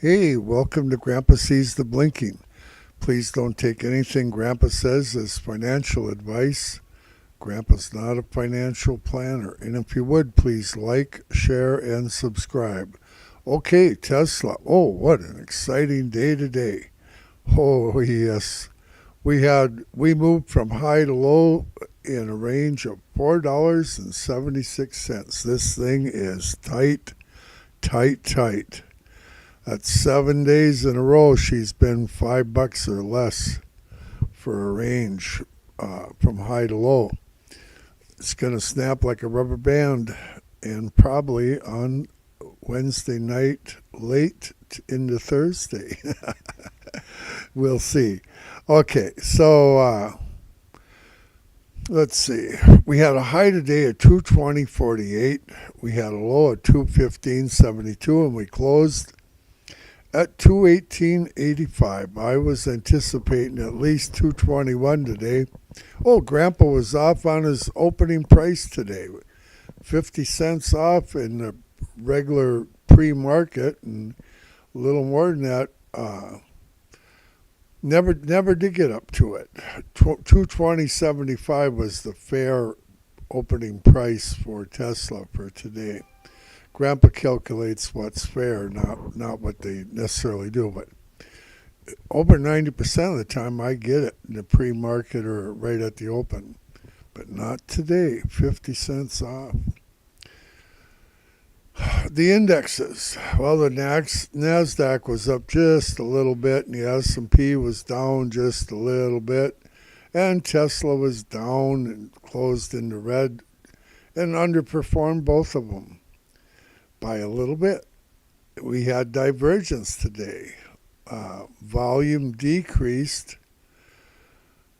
Hey, welcome to Grandpa Sees the Blinking. Please don't take anything Grandpa says as financial advice. Grandpa's not a financial planner. And if you would, please like, share, and subscribe. Okay, Tesla. Oh, what an exciting day today. Oh, yes. We moved from high to low in a range of $4.76. This thing is tight, tight, tight. That's 7 days in a row she's been $5 or less for a range from high to low. It's going to snap like a rubber band, and probably on Wednesday night, late into Thursday. We'll see. Okay, so let's see. We had a high today at 220.48. We had a low at 215.72, and we closed at 218.85. I was anticipating at least 221 today. Oh, Grandpa was off on his opening price today. 50 cents off in the regular pre-market, and a little more than that. Never did get up to it. 220.75 was the fair opening price for Tesla for today. Grandpa calculates what's fair, not what they necessarily do. But over 90% of the time, I get it in the pre-market or right at the open. But not today. 50 cents off. The indexes. Well, the Nasdaq was up just a little bit, and the S&P was down just a little bit, and Tesla was down and closed in the red, and underperformed both of them by a little bit. We had divergence today. Volume decreased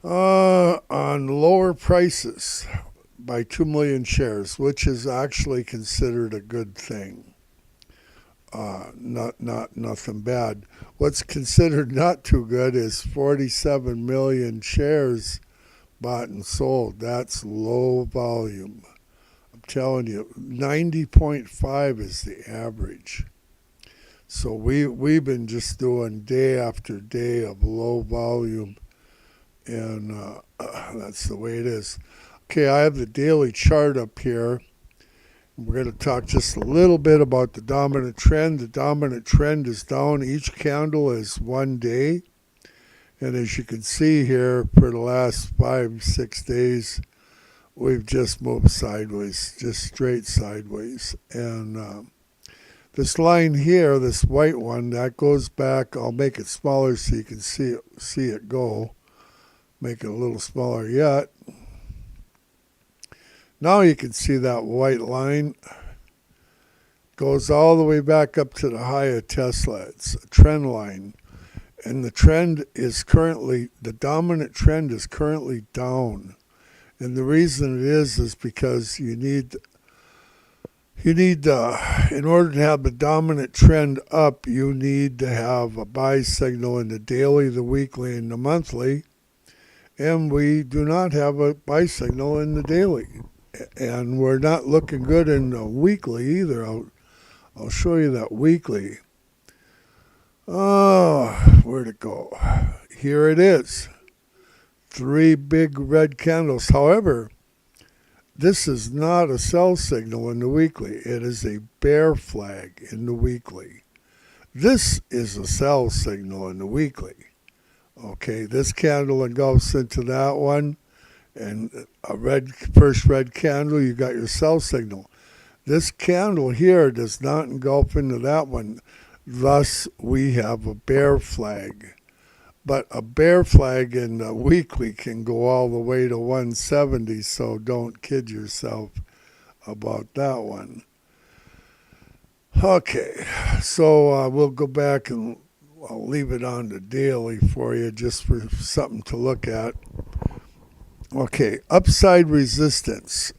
on lower prices by 2 million shares, which is actually considered a good thing. Not nothing bad. What's considered not too good is 47 million shares bought and sold. That's low volume. I'm telling you, 90.5 is the average. So we've been just doing day after day of low volume, and that's the way it is. Okay, I have the daily chart up here. We're going to talk just a little bit about the dominant trend. The dominant trend is down. Each candle is 1 day. And as you can see here, for the last 5-6 days, we've just moved sideways, just straight sideways. And this line here, this white one, that goes back. I'll make it smaller so you can see it go. Make it a little smaller yet. Now you can see that white line goes all the way back up to the high of Tesla. It's a trend line. And the dominant trend is currently down. And the reason it is because you need, in order to have the dominant trend up, you need to have a buy signal in the daily, the weekly, and the monthly. And we do not have a buy signal in the daily. And we're not looking good in the weekly either. I'll show you that weekly. Oh, where'd it go? Here it is. 3 big red candles. However, this is not a sell signal in the weekly. It is a bear flag in the weekly. This is a sell signal in the weekly. Okay, this candle engulfs into that one. And first red candle, you got your sell signal. This candle here does not engulf into that one. Thus, we have a bear flag. But a bear flag in the weekly can go all the way to 170, so don't kid yourself about that one. Okay, so we'll go back and I'll leave it on the daily for you just for something to look at. Okay, upside resistance.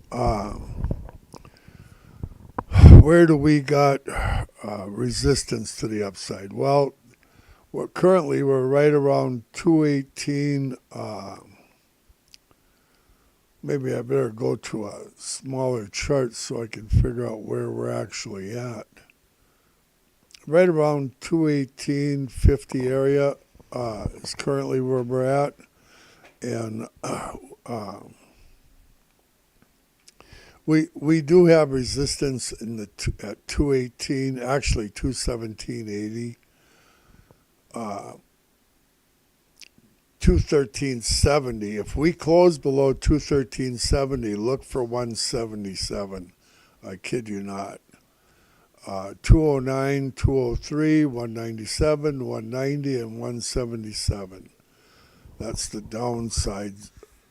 Where do we got resistance to the upside? Well, currently we're right around 218. Maybe I better go to a smaller chart so I can figure out where we're actually at. right around 218.50 area is currently where we're at, and we do have resistance in the at 218, actually 217.80, 213.70. If we close below 213.70, look for 177. I kid you not. 209, 203, 197, 190, and 177. That's the downside.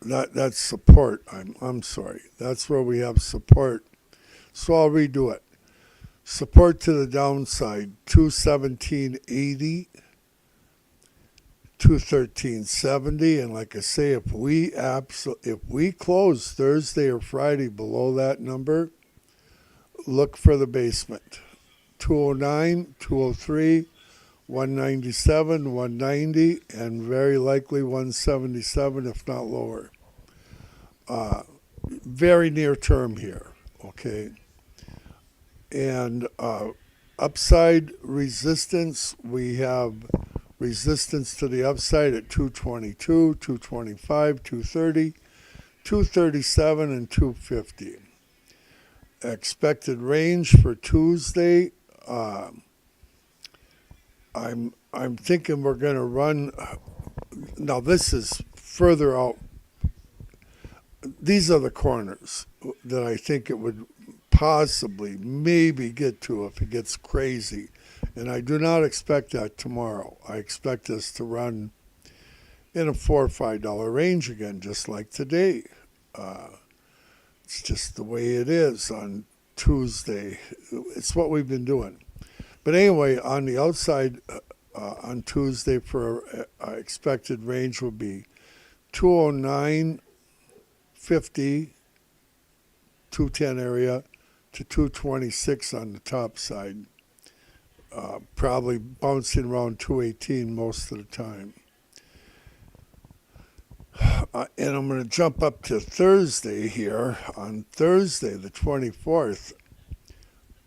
That's support. I'm sorry. That's where we have support. So I'll redo it. Support to the downside, 217.80, 213.70, and like I say, if we close Thursday or Friday below that number, look for the basement. 209, 203, 197, 190, and very likely 177, if not lower. Very near term here, okay? And upside resistance, we have resistance to the upside at 222, 225, 230, 237, and 250. Expected range for Tuesday, I'm thinking we're going to run. Now this is further out. These are the corners that I think it would possibly maybe get to if it gets crazy, and I do not expect that tomorrow. I expect us to run in a $4 or $5 range again, just like today. It's just the way it is on Tuesday. It's what we've been doing. But anyway, on the outside, on Tuesday for our expected range would be 209.50, 210 area to 226 on the top side. Probably bouncing around 218 most of the time. And I'm going to jump up to Thursday here. On Thursday, the 24th,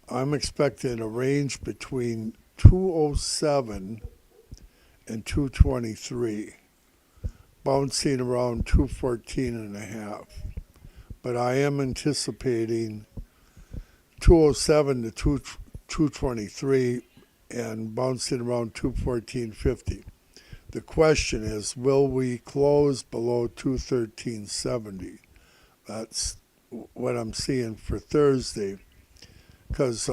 I'm expecting a range between 207 and 223, bouncing around 214 and a half. But I am anticipating 207 to 223 and bouncing around 214.50. The question is, will we close below 213.70? That's what I'm seeing for Thursday, because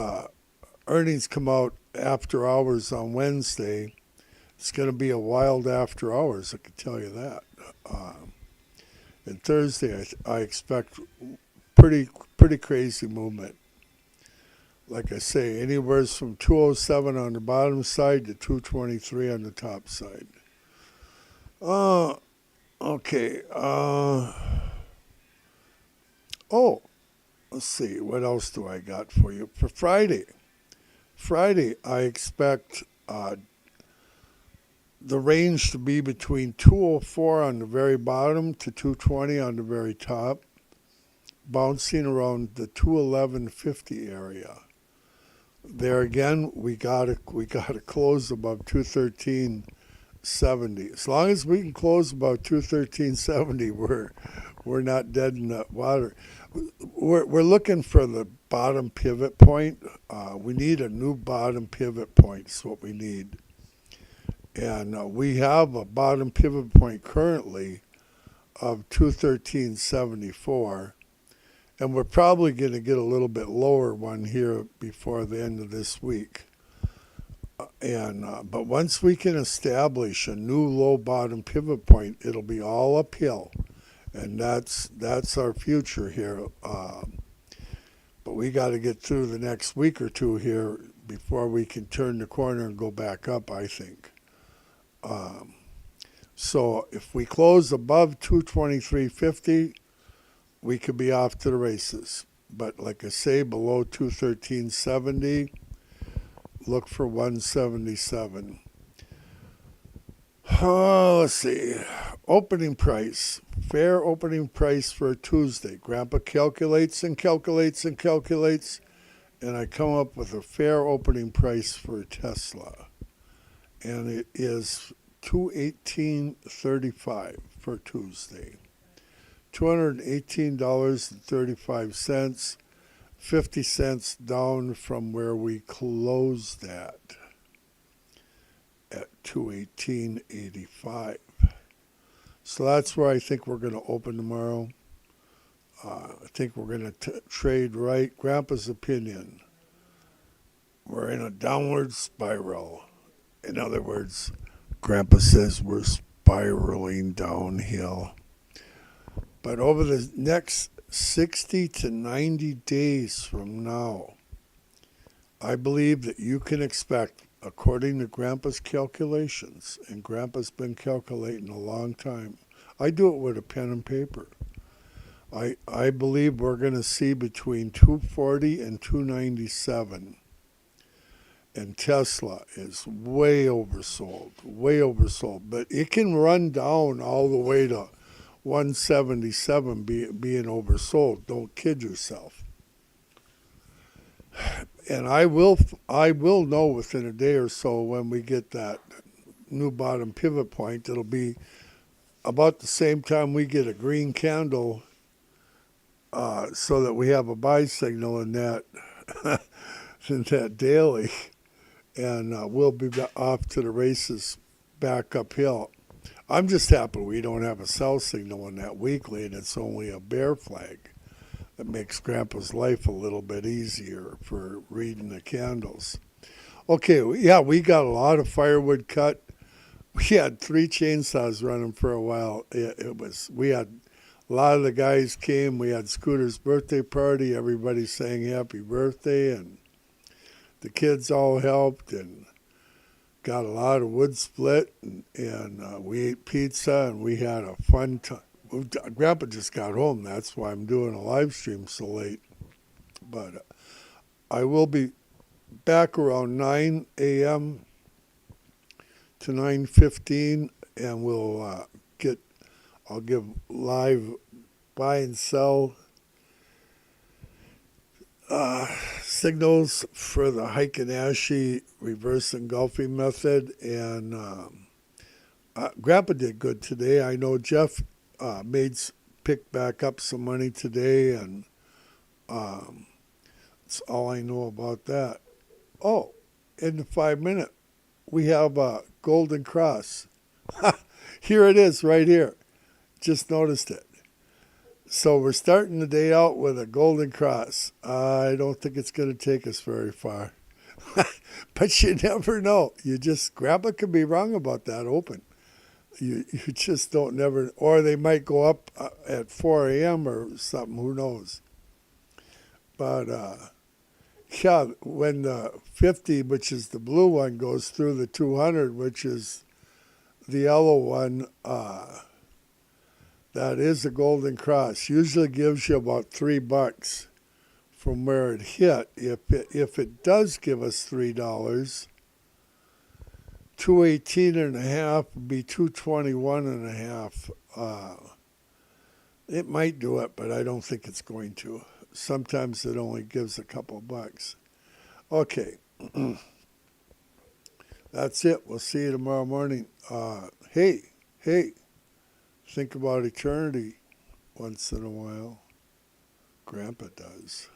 earnings come out after hours on Wednesday. It's going to be a wild after hours, I can tell you that. And Thursday, I expect pretty crazy movement. Like I say, anywhere from 207 on the bottom side to 223 on the top side. Okay. Let's see. What else do I got for you? For Friday, I expect the range to be between 204 on the very bottom to 220 on the very top, bouncing around the 211.50 area. There again, we gotta close above 213.70. As long as we can close about 213.70, we're not dead in the water. We're looking for the bottom pivot point. We need a new bottom pivot point. Is what we need. And we have a bottom pivot point currently of 213.74. And we're probably going to get a little bit lower one here before the end of this week. But once we can establish a new low bottom pivot point, it'll be all uphill. And that's our future here. But we got to get through the next week or two here before we can turn the corner and go back up, I think. So if we close above 223.50, we could be off to the races. But like I say, below 213.70, look for 177. Let's see. Opening price. Fair opening price for Tuesday. Grandpa calculates and calculates and calculates, and I come up with a fair opening price for a Tesla, and it is $218.35 for Tuesday. $218.35, 50 cents down from where we closed at 218.85. So that's where I think we're going to open tomorrow. I think we're going to trade right. Grandpa's opinion. We're in a downward spiral. In other words, Grandpa says we're spiraling downhill. But over the next 60 to 90 days from now, I believe that you can expect, according to Grandpa's calculations, and Grandpa's been calculating a long time. I do it with a pen and paper. I believe we're going to see between 240 and 297. And Tesla is way oversold. But it can run down all the way to 177 being oversold. Don't kid yourself. And I will know within a day or so when we get that new bottom pivot point. It'll be about the same time we get a green candle, so that we have a buy signal in that in that daily, and we'll be off to the races back uphill. I'm just happy we don't have a sell signal in that weekly, and it's only a bear flag. That makes Grandpa's life a little bit easier for reading the candles. Okay, yeah, we got a lot of firewood cut. We had 3 chainsaws running for a while. We had a lot of the guys came. We had Scooter's birthday party. Everybody sang happy birthday, and the kids all helped, and got a lot of wood split, and we ate pizza, and we had a fun time. Grandpa just got home. That's why I'm doing a live stream so late. But I will be back around 9 a.m. to 9:15, and I'll give live buy and sell signals for the Heikin ASHI reverse engulfing method. And Grandpa did good today. I know Jeff picked back up some money today, and that's all I know about that. Oh, in the 5-minute, we have a golden cross. Here it is right here. Just noticed it. So we're starting the day out with a golden cross. I don't think it's going to take us very far. But you never know. Grandpa could be wrong about that open. You just don't never, or they might go up at 4 a.m. or something, who knows. But yeah, when the 50, which is the blue one, goes through the 200, which is the yellow one, that is a golden cross. Usually gives you about $3 from where it hit. If it does give us $3, 218.5 would be 221.5. It might do it, but I don't think it's going to. Sometimes it only gives a couple bucks. Okay. That's it. We'll see you tomorrow morning. Hey, think about eternity once in a while. Grandpa does.